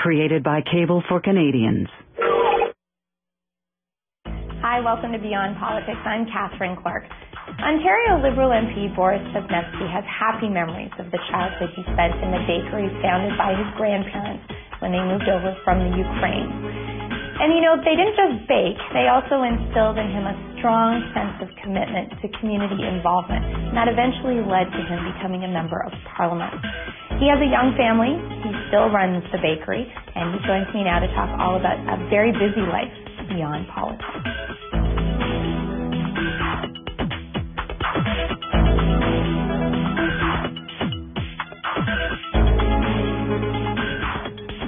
created by Cable for Canadians. Hi, welcome to Beyond Politics. I'm Catherine Clark. Ontario Liberal MP Borys Wrzesnewskyj has happy memories of the childhood he spent in the bakery founded by his grandparents when they moved over from the Ukraine. And you know, they didn't just bake, they also instilled in him a strong sense of commitment to community involvement, and that eventually led to him becoming a member of Parliament. He has a young family, he still runs the bakery, and he joins me now to talk all about a very busy life beyond politics.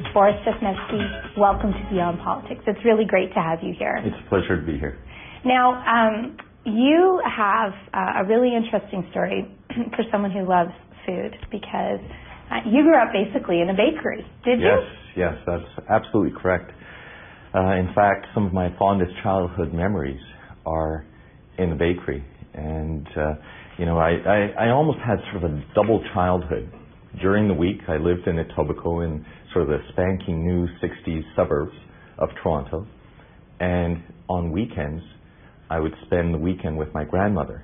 Borys Wrzesnewskyj, welcome to Beyond Politics. It's really great to have you here. It's a pleasure to be here. Now, you have a really interesting story for someone who loves food, because you grew up basically in a bakery, did you? Yes, that's absolutely correct. In fact, some of my fondest childhood memories are in the bakery. And, I almost had sort of a double childhood. During the week, I lived in Etobicoke in sort of the spanking new 60s suburbs of Toronto. And on weekends, I would spend the weekend with my grandmother.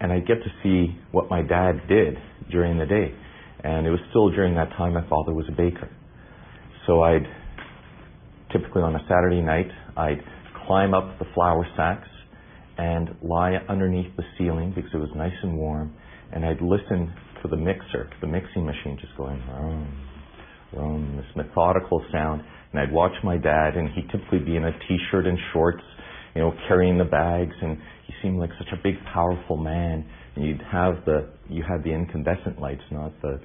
And I'd get to see what my dad did during the day. And it was still during that time my father was a baker. So typically on a Saturday night, I'd climb up the flour sacks and lie underneath the ceiling because it was nice and warm. And I'd listen to the mixing machine just going vroom, this methodical sound. And I'd watch my dad, and he'd typically be in a t-shirt and shorts, carrying the bags, and he seemed like such a big, powerful man. And you had the incandescent lights, not the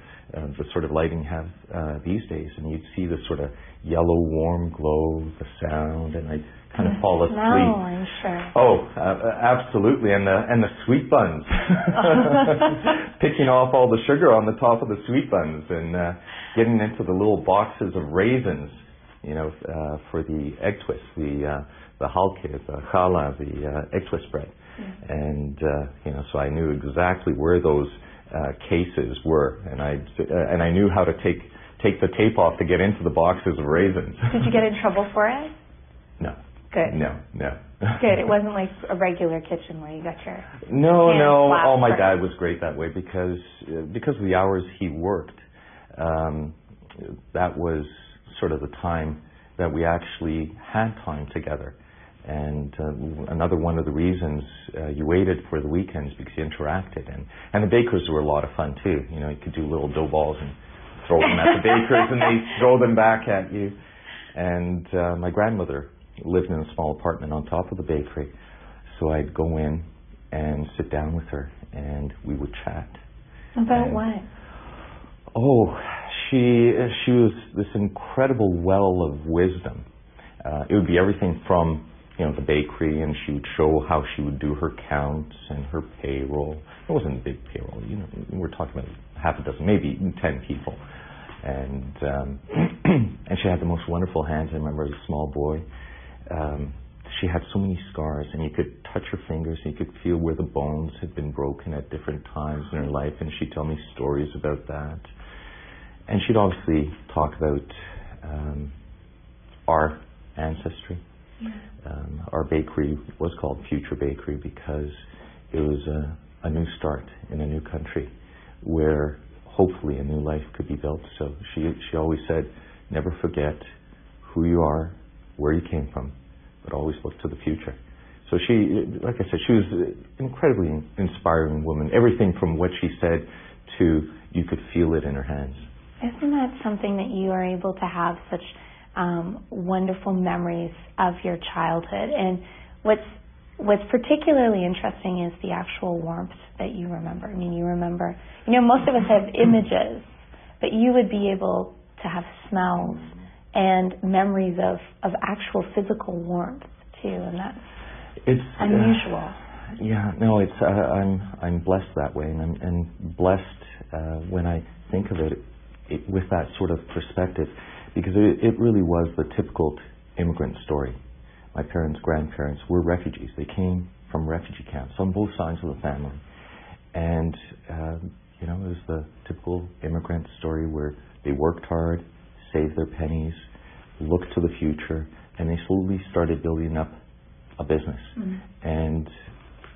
sort of lighting you have these days. And you'd see this sort of yellow, warm glow, the sound, and I'd kind of fall asleep. No, I'm sure. Oh, absolutely, and the sweet buns, picking off all the sugar on the top of the sweet buns, and getting into the little boxes of raisins, for the egg twist, the halke, the challah, the egg twist bread. And so I knew exactly where those cases were, and I knew how to take the tape off to get into the boxes of raisins. Did you get in trouble for it? No. Good. No. Good. It wasn't like a regular kitchen where you got your No. Oh, my first. dad was great that way because of the hours he worked. That was sort of the time that we actually had time together. And another one of the reasons you waited for the weekends because you interacted. And the bakers were a lot of fun too. You could do little dough balls and throw them at the bakers and they throw them back at you. And my grandmother lived in a small apartment on top of the bakery. So I'd go in and sit down with her and we would chat. About what? Oh, she was this incredible well of wisdom. It would be everything from the bakery, and she would show how she would do her counts and her payroll. It wasn't a big payroll, we're talking about half a dozen, maybe 10 people. And and she had the most wonderful hands. I remember as a small boy, she had so many scars, and you could touch her fingers, and you could feel where the bones had been broken at different times in her life, and she'd tell me stories about that. And she'd obviously talk about our ancestry. Our bakery was called Future Bakery because it was a new start in a new country where hopefully a new life could be built. So she always said, never forget who you are, where you came from, but always look to the future. So she, like I said, she was an incredibly inspiring woman. Everything from what she said to you could feel it in her hands. Isn't that something that you are able to have such wonderful memories of your childhood? And what's particularly interesting is the actual warmth that you remember. I mean, you remember, most of us have images, but you would be able to have smells and memories of actual physical warmth too, and that's unusual. I'm blessed that way, and I'm blessed when I think of it with that sort of perspective, because it really was the typical immigrant story. My parents, grandparents were refugees. They came from refugee camps on both sides of the family. And, it was the typical immigrant story where they worked hard, saved their pennies, looked to the future, and they slowly started building up a business. And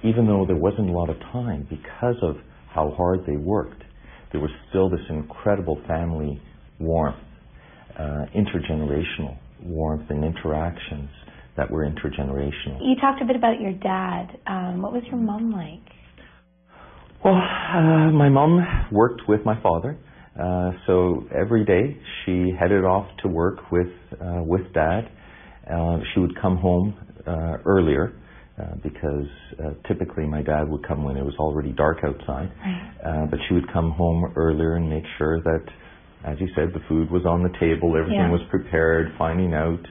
even though there wasn't a lot of time because of how hard they worked, there was still this incredible family warmth, intergenerational warmth and interactions that were intergenerational. You talked a bit about your dad. What was your mom like? Well, my mom worked with my father, so every day she headed off to work with Dad. She would come home earlier because typically my dad would come when it was already dark outside. Right. But she would come home earlier and make sure that, as you said, the food was on the table, everything was prepared, finding out,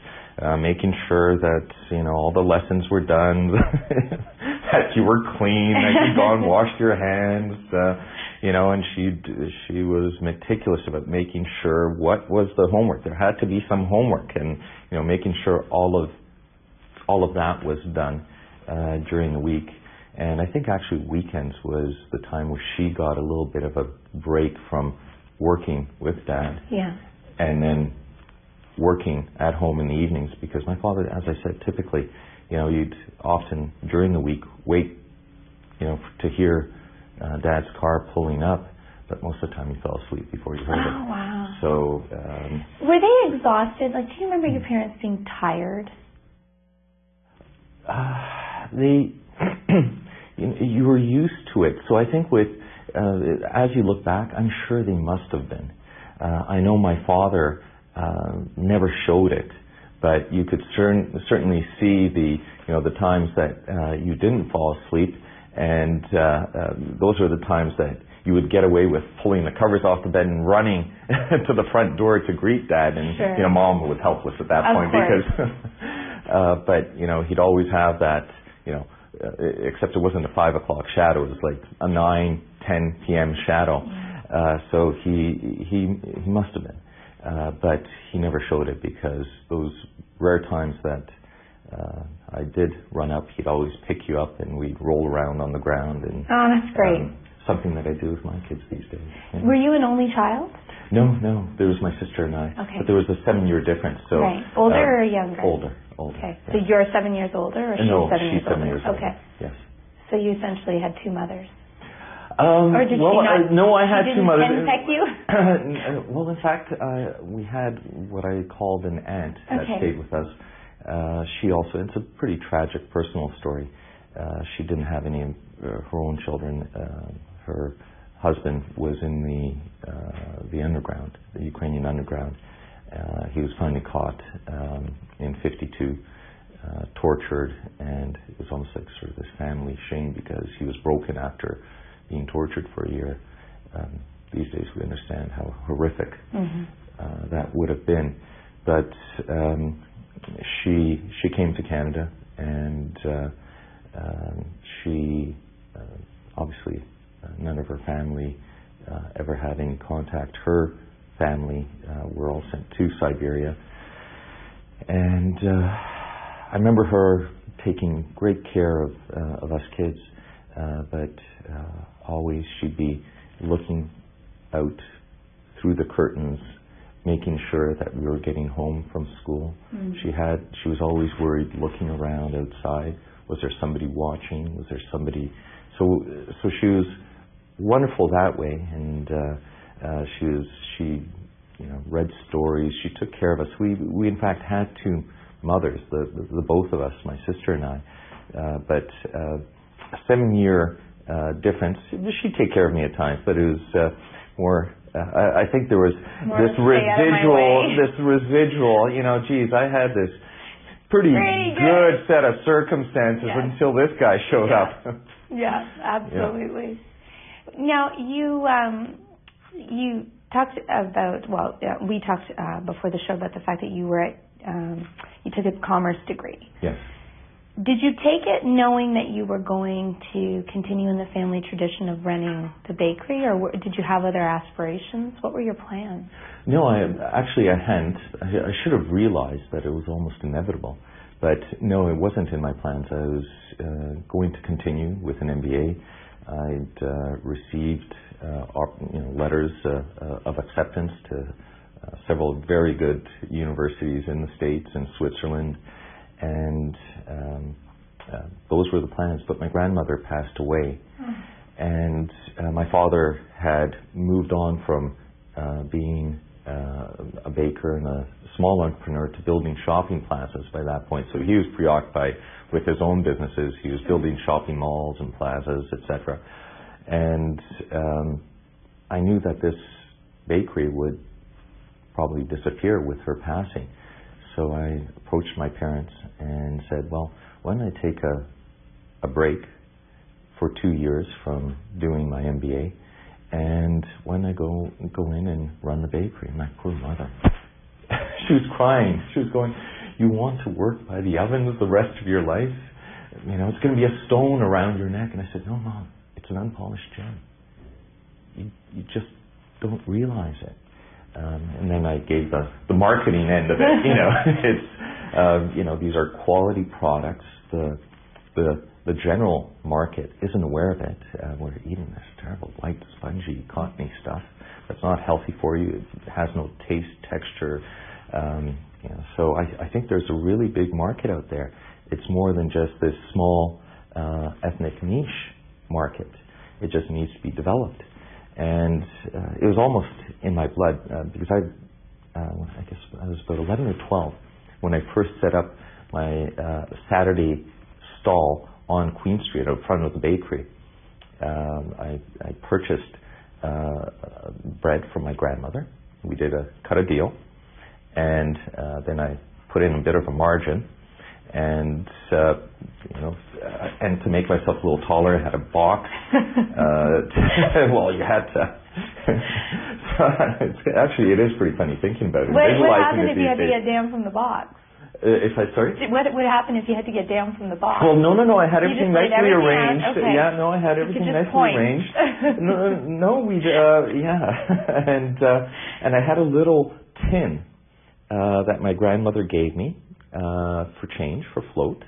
making sure that, you know, all the lessons were done, that you were clean, that you'd gone washed your hands, you know, and she was meticulous about making sure what was the homework. There had to be some homework, and, you know, making sure all of that was done during the week. And I think actually weekends was the time where she got a little bit of a break from working with Dad. Yeah. And then working at home in the evenings, because my father, as I said, typically, you know, you'd often during the week wait, you know, to hear Dad's car pulling up, but most of the time he fell asleep before you heard it. Oh, wow. So were they exhausted? Like, do you remember your parents being tired? You were used to it. So I think with as you look back, I'm sure they must have been. I know my father never showed it, but you could certainly see the times that you didn't fall asleep, and those are the times that you would get away with pulling the covers off the bed and running to the front door to greet Dad, and you know, Mom was helpless at that point because but you know, he'd always have that, you know, except it wasn't a 5 o'clock shadow, it was like a 9-10 p.m. shadow. So he must have been, but he never showed it, because those rare times that I did run up, he'd always pick you up and we'd roll around on the ground. And oh, that's great. Something that I do with my kids these days. Yeah. Were you an only child? No, there was my sister and I. Okay. But there was a 7-year difference. So right. Older or younger? Older. Okay. Yeah. So you're 7 years older, or she's 7 years older? 7 years older. Okay. Yes. So you essentially had two mothers. Or did she not? No, I had two mothers. She didn't henpeck you? Well, in fact, we had what I called an aunt that stayed with us. She also, it's a pretty tragic personal story. She didn't have any of her own children. Her husband was in the underground, the Ukrainian underground. He was finally caught in '52, tortured, and it was almost like sort of this family shame, because he was broken after being tortured for a year. These days we understand how horrific that would have been. But she came to Canada, and she obviously none of her family ever had any contact. Her family were all sent to Siberia, and I remember her taking great care of us kids, but always she'd be looking out through the curtains, making sure that we were getting home from school. She was always worried, looking around outside. Was there somebody watching? Was there somebody? So she was wonderful that way, and she read stories. She took care of us. We in fact had two mothers, the both of us, my sister and I. But a 7-year difference. She'd take care of me at times, but it was more. I think there was this residual. You know, geez, I had this pretty good set of circumstances until this guy showed up. Yeah, absolutely. Yeah. Now you talked about we talked before the show about the fact that you were you took a commerce degree. Yes. Did you take it knowing that you were going to continue in the family tradition of running the bakery, or did you have other aspirations? What were your plans? No, I hadn't. I should have realized that it was almost inevitable. But no, it wasn't in my plans. I was going to continue with an MBA. I'd received letters of acceptance to several very good universities in the States and Switzerland, and those were the plans. But my grandmother passed away, and my father had moved on from being a baker and a small entrepreneur to building shopping plazas by that point. So he was preoccupied with his own businesses. He was building shopping malls and plazas, etc. And I knew that this bakery would probably disappear with her passing. So I approached my parents and said, well, why don't I take a break for 2 years from doing my MBA, and when I go in and run the bakery. And my poor mother, she was crying. She was going, you want to work by the ovens the rest of your life? You know, it's going to be a stone around your neck. And I said, no, Mom, it's an unpolished gem. You just don't realize it. And then I gave the marketing end of it. You know, it's you know, these are quality products. The general market isn't aware of it. We're eating this terrible white, spongy, cottony stuff that's not healthy for you. It has no taste, texture. You know, so I think there's a really big market out there. It's more than just this small ethnic niche market. It just needs to be developed. And it was almost in my blood because I guess I was about 11 or 12 when I first set up my Saturday stall on Queen Street out front of the bakery. I purchased bread from my grandmother. We did cut a deal, and then I put in a bit of a margin, and you know, and to make myself a little taller, I had a box. Well, you had to. Actually, it is pretty funny thinking about it. What happened if you had to get down from the box? If I sorry? What would happen if you had to get down from the box? Well, no. I had everything nicely arranged. Okay. Yeah, no, I had everything nicely arranged. No, we yeah, and I had a little tin that my grandmother gave me for change, for float,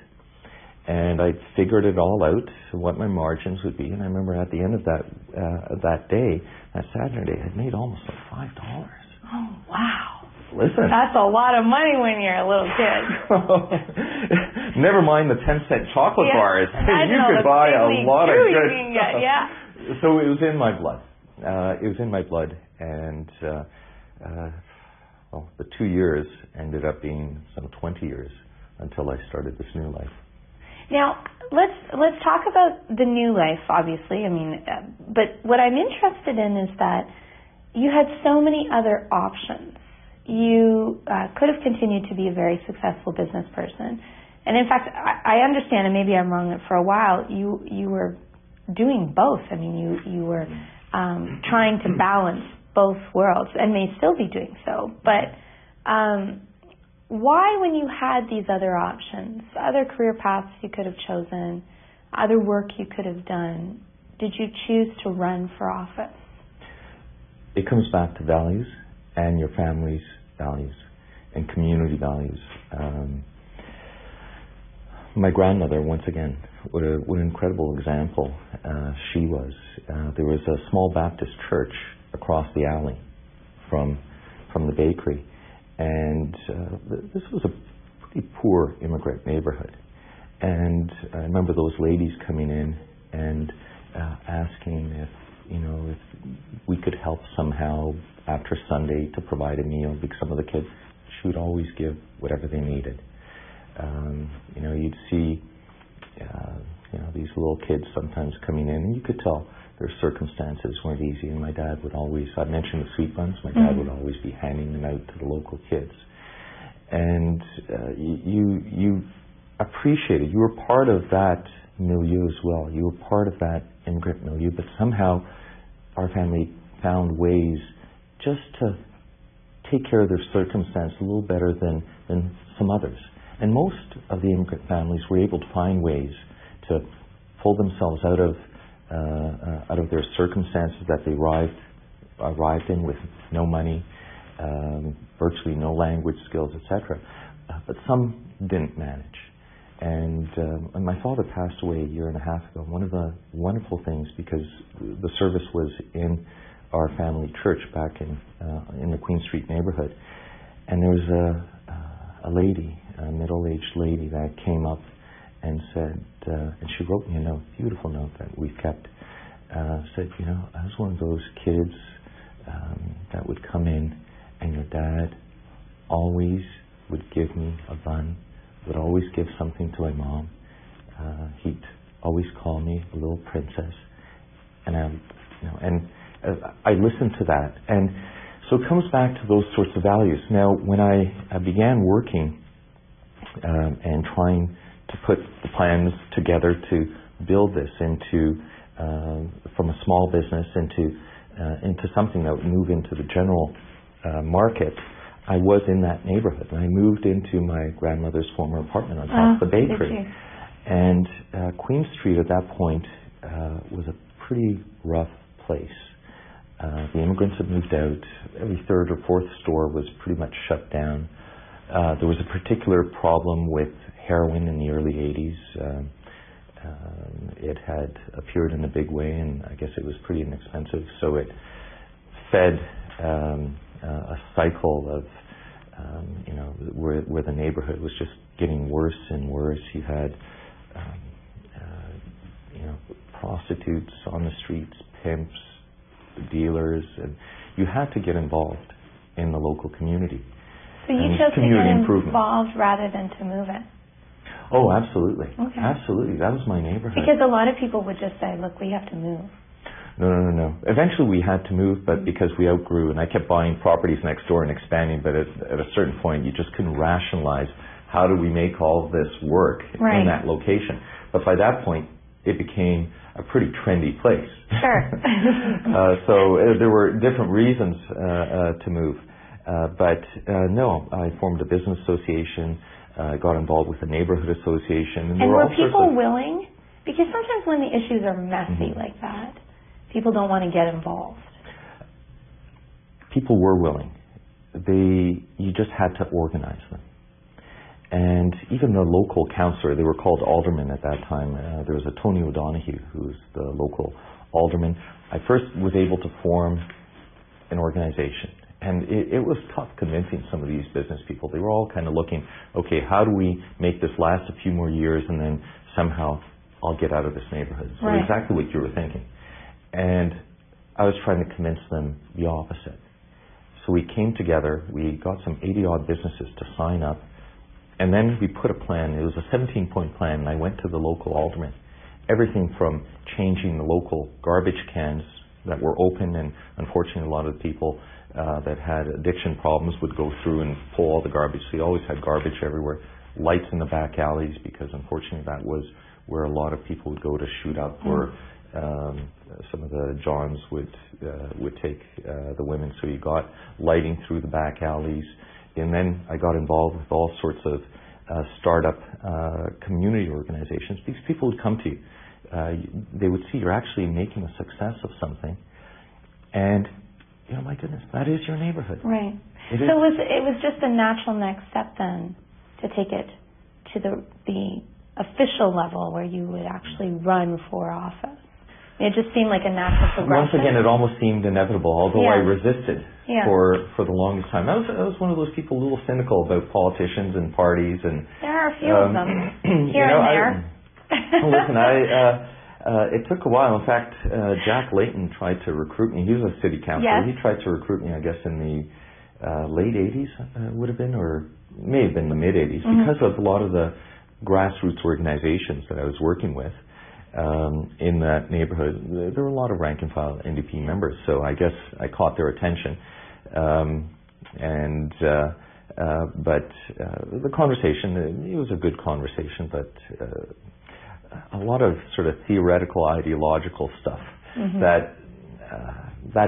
and I figured it all out, what my margins would be. And I remember at the end of that day, that Saturday, I'd made almost like $5. Oh wow! Listen. That's a lot of money when you're a little kid. Never mind the 10-cent chocolate bars. You could buy a lot of good stuff. Yeah. So it was in my blood. It was in my blood. And, well, the 2 years ended up being some 20 years until I started this new life. Now, let's talk about the new life, obviously. I mean, but what I'm interested in is that you had so many other options. You could have continued to be a very successful business person. And in fact, I understand, and maybe I'm wrong, that for a while you were doing both. I mean, you were trying to balance both worlds, and may still be doing so. But why, when you had these other options, other career paths you could have chosen, other work you could have done, did you choose to run for office? It comes back to values and your family's values and community values. My grandmother, once again, what an incredible example she was. There was a small Baptist church across the alley from the bakery, and this was a pretty poor immigrant neighborhood. And I remember those ladies coming in and asking if we could help somehow after Sunday to provide a meal, because some of the kids, she would always give whatever they needed. You'd see these little kids sometimes coming in, and you could tell their circumstances weren't easy. And my dad would always, I mentioned the sweet buns, my dad would always be handing them out to the local kids. And you appreciated, you were part of that milieu as well. You were part of that immigrant milieu, but somehow our family found ways just to take care of their circumstance a little better than some others. And most of the immigrant families were able to find ways to pull themselves out of their circumstances that they arrived in with no money, virtually no language skills, etc. But some didn't manage. And my father passed away a year and a half ago. One of the wonderful things, because the service was in our family church back in the Queen Street neighborhood, and there was a lady, a middle-aged lady, that came up and said, and she wrote me a note, beautiful note that we've kept. Said, you know, I was one of those kids that would come in, and your dad always would give me a bun, would always give something to my mom. He'd always call me a little princess, and I listened to that, and so it comes back to those sorts of values. Now, when I began working and trying to put the plans together to build this into from a small business into something that would move into the general market, I was in that neighborhood, and I moved into my grandmother's former apartment on top of the bakery. And Queen Street at that point was a pretty rough place. The immigrants had moved out. Every third or fourth store was pretty much shut down. There was a particular problem with heroin in the early 80s. It had appeared in a big way, and I guess it was pretty inexpensive, so it fed a cycle of where the neighborhood was just getting worse and worse. You had prostitutes on the streets, pimps, dealers, and you had to get involved in the local community. So you chose to get involved rather than to move it? Oh, absolutely. Okay. Absolutely. That was my neighborhood. Because a lot of people would just say, look, we have to move. No. Eventually we had to move, but because we outgrew, and I kept buying properties next door and expanding, but at a certain point you just couldn't rationalize how do we make all this work in that location. But by that point, it became a pretty trendy place. Sure. So there were different reasons to move. But no, I formed a business association, got involved with a neighborhood association. And were people willing? Because sometimes when the issues are messy like that, people don't want to get involved. People were willing. You just had to organize them. And even the local councillor, they were called aldermen at that time. There was a Tony O'Donoghue, who was the local alderman. I first was able to form an organization. And it was tough convincing some of these business people. They were all kind of looking, okay, how do we make this last a few more years, and then somehow I'll get out of this neighborhood. So exactly what you were thinking. And I was trying to convince them the opposite. So we came together, we got some 80-odd businesses to sign up, and then we put a plan. It was a 17-point plan, and I went to the local alderman. Everything from changing the local garbage cans that were open, and unfortunately a lot of the people that had addiction problems would go through and pull all the garbage. So you always had garbage everywhere. Lights in the back alleys, because unfortunately that was where a lot of people would go to shoot up, or some of the Johns would take the women. So you got lighting through the back alleys. And then I got involved with all sorts of startup community organizations, because people would come to you. They would see you're actually making a success of something, and my goodness, that is your neighborhood. Right. So it was just a natural next step then to take it to the official level where you would actually run for office. It just seemed like a natural progression. Once again, it almost seemed inevitable, although I resisted for the longest time. I was one of those people a little cynical about politicians and parties, and there are a few of them here and there. Listen, it took a while. In fact, Jack Layton tried to recruit me. He was a city councillor. He tried to recruit me, I guess, in the late 80s, would have been, or may have been the mid 80s, because of a lot of the grassroots organizations that I was working with in that neighborhood. There were a lot of rank and file NDP members, so I guess I caught their attention. But the conversation, it was a good conversation, but a lot of sort of theoretical, ideological stuff that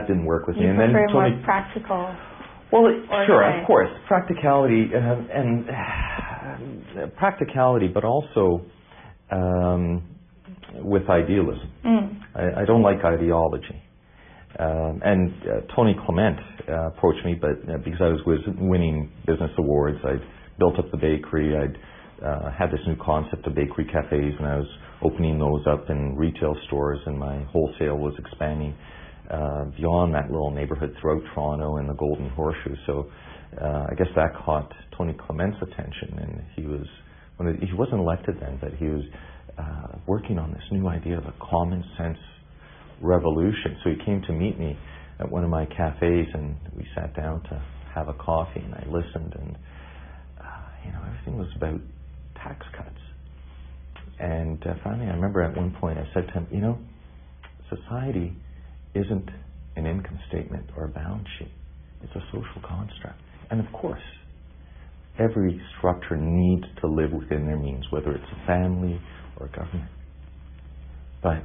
didn't work with me. And then more practical. Well, sure, of course, practicality and practicality, but also with idealism. I don't like ideology. And Tony Clement approached me, but because I was winning business awards, I'd built up the bakery. I'd had this new concept of bakery cafes, and I was opening those up in retail stores, and my wholesale was expanding. beyond that little neighbourhood throughout Toronto and the Golden Horseshoe. So I guess that caught Tony Clement's attention, and he wasn't elected then, but he was working on this new idea of a common sense revolution. So he came to meet me at one of my cafes, and we sat down to have a coffee, and I listened, and everything was about tax cuts. And finally, I remember at one point I said to him, society isn't an income statement or a balance sheet. It's a social construct. And of course, every structure needs to live within their means, whether it's a family or a government. But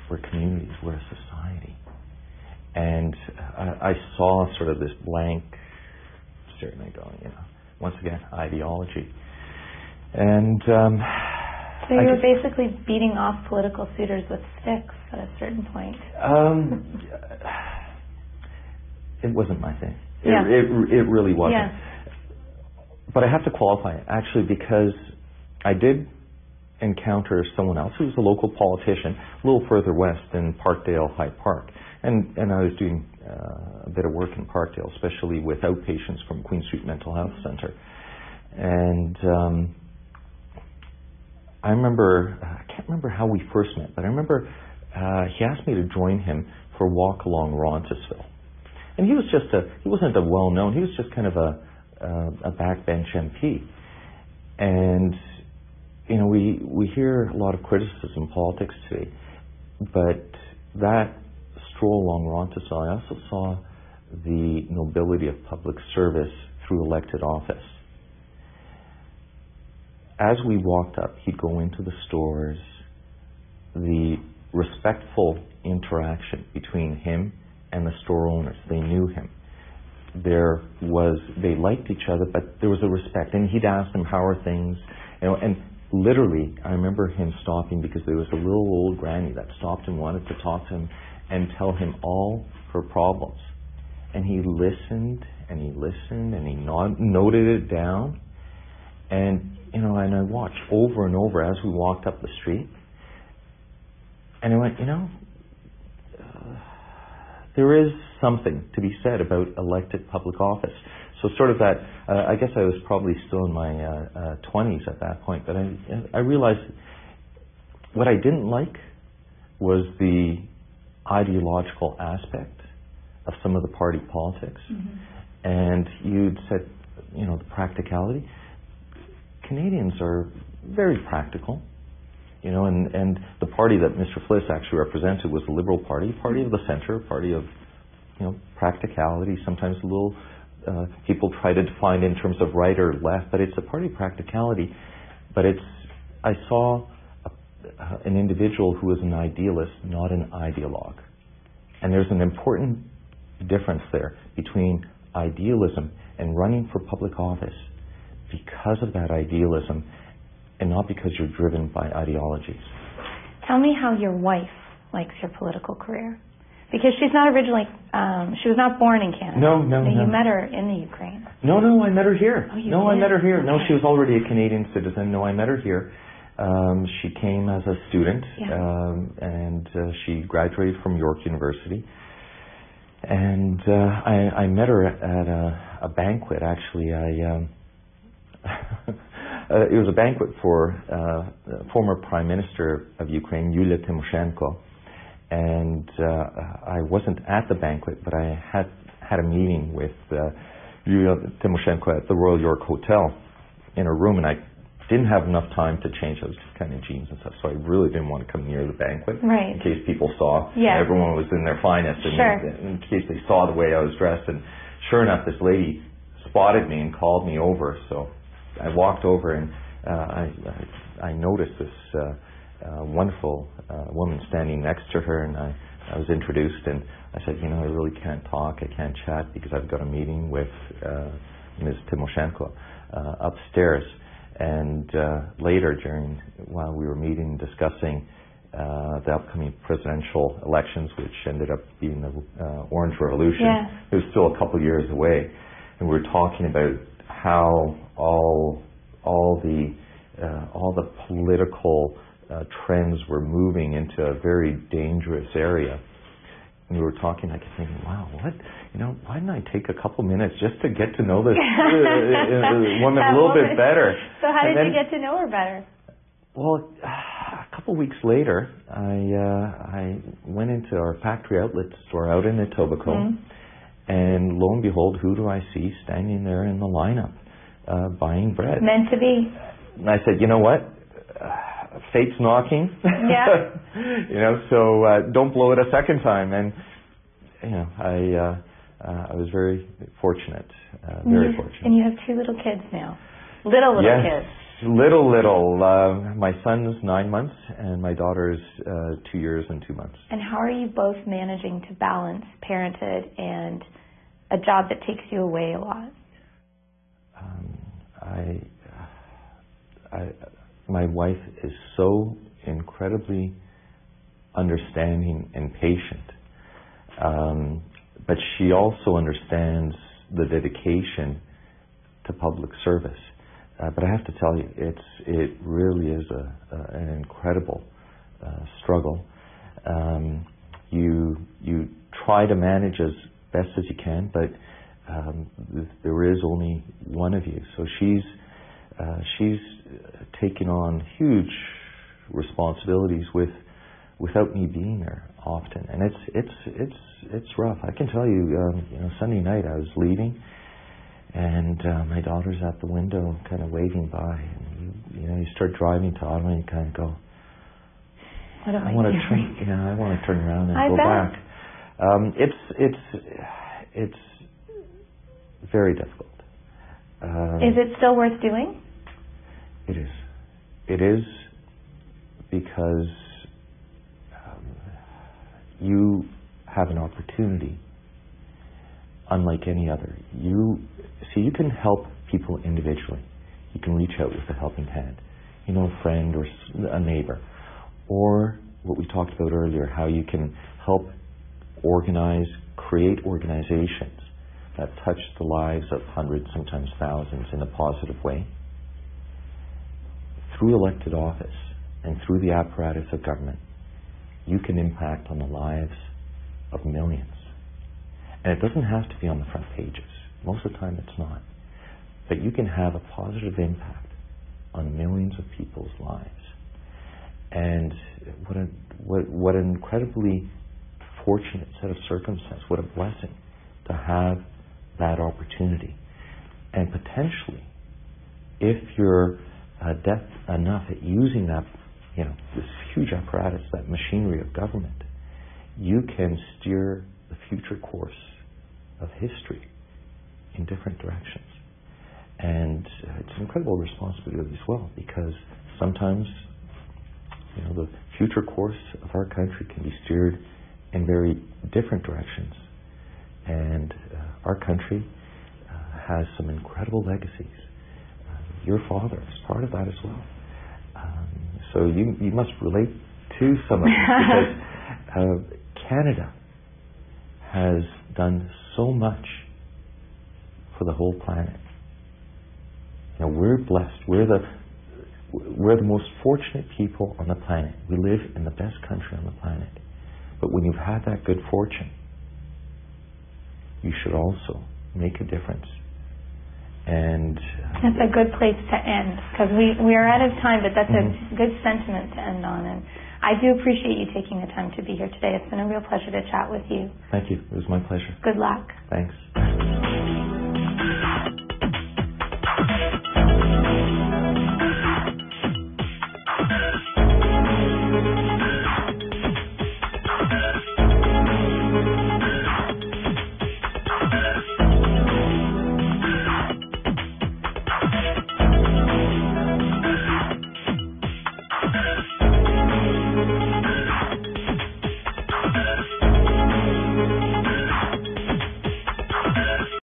we're communities, we're a society. And I saw sort of this blank, certainly going, once again, ideology. And so you were basically beating off political suitors with sticks at a certain point. It wasn't my thing. Yeah. It really wasn't. Yeah. But I have to qualify it, actually, because I did encounter someone else who was a local politician a little further west in Parkdale, Hyde Park. And I was doing a bit of work in Parkdale, especially with outpatients from Queen Street Mental Health Centre. And I remember, I can't remember how we first met, but I remember he asked me to join him for a walk along Roncisville. And he was he wasn't a well-known, he was just kind of a backbench MP. And, we hear a lot of criticism in politics today, but that stroll along Roncisville, I also saw the nobility of public service through elected office. As we walked up, he'd go into the stores, the respectful interaction between him and the store owners. They knew him. They liked each other, but there was a respect. And he'd ask them, how are things? And literally, I remember him stopping because there was a little old granny that stopped and wanted to talk to him and tell him all her problems. And he listened, and he listened, and he noted it down. And, and I watched over and over as we walked up the street. And I went, there is something to be said about elected public office. So sort of that, I guess I was probably still in my 20s at that point, but I realized what I didn't like was the ideological aspect of some of the party politics. Mm-hmm. And you'd said, the practicality. Canadians are very practical, and the party that Mr. Felix actually represented was the Liberal Party, party of the centre, party of, practicality. Sometimes a little people try to define it in terms of right or left, but it's a party of practicality. But I saw an individual who was an idealist, not an ideologue. And there's an important difference there between idealism and running for public office because of that idealism and not because you're driven by ideologies. Tell me how your wife likes your political career. Because she's not originally, she was not born in Canada. No. You met her in the Ukraine. No, I met her here. Oh, you did? I met her here. Okay. No, she was already a Canadian citizen. No, I met her here. She came as a student, and she graduated from York University. And I met her at a banquet, actually. It was a banquet for former Prime Minister of Ukraine, Yulia Tymoshenko. And I wasn't at the banquet, but I had a meeting with Yulia Tymoshenko at the Royal York Hotel in a room, and I didn't have enough time to change. I was just kind of jeans and stuff, so I really didn't want to come near the banquet in case people saw everyone was in their finest, and in case they saw the way I was dressed. And sure enough, this lady spotted me and called me over. So I walked over, and I noticed this wonderful woman standing next to her, and I was introduced, and I said, I really can't talk, I can't chat because I've got a meeting with Ms. Tymoshenko upstairs. And later, while we were meeting, discussing the upcoming presidential elections, which ended up being the Orange Revolution, it was still a couple years away, and we were talking about how all the political trends were moving into a very dangerous area. we were talking, I kept thinking, wow, why didn't I take a couple minutes just to get to know this woman a little bit better? So how did you get to know her better? Well, a couple weeks later, I went into our factory outlet store out in Etobicoke, and lo and behold, who do I see standing there in the lineup buying bread? Meant to be. And I said, you know what? Fate's knocking. Yeah. So don't blow it a second time. And I was very fortunate, very fortunate. And you have 2 little kids now, little yes, kids. Little. My son's 9 months, and my daughter's 2 years and 2 months. And how are you both managing to balance parenthood and a job that takes you away a lot? My wife is so incredibly understanding and patient, but she also understands the dedication to public service. But I have to tell you, it really is an incredible struggle. You try to manage as best as you can, but there is only one of you. So she's taking on huge responsibilities without me being there often, and it's rough. I can tell you, Sunday night I was leaving, and my daughter's at the window, kind of waving by, and you start driving to Ottawa, and you kind of go, I want to turn around and go back. It's very difficult. Is it still worth doing? It is. It is, because you have an opportunity unlike any other. You can help people individually. You can reach out with a helping hand, a friend or a neighbor, or what we talked about earlier, how you can help create organizations that touch the lives of hundreds, sometimes thousands, in a positive way. Through elected office and through the apparatus of government, you can impact on the lives of millions. And it doesn't have to be on the front pages. Most of the time it's not. But you can have a positive impact on millions of people's lives. And what an incredibly fortunate set of circumstances, what a blessing to have that opportunity. And potentially, if you're adept enough at using that, this huge apparatus, that machinery of government, you can steer the future course of history in different directions. And it's an incredible responsibility as well, because sometimes, the future course of our country can be steered in very different directions. And our country has some incredible legacies. Your father is part of that as well. So you must relate to some of this, because Canada has done so much for the whole planet. We're blessed. We're the most fortunate people on the planet. We live in the best country on the planet. But when you've had that good fortune, you should also make a difference. And that's a good place to end, because we are out of time, but that's a good sentiment to end on. And I do appreciate you taking the time to be here today. It's been a real pleasure to chat with you. Thank you. It was my pleasure. Good luck. Thanks.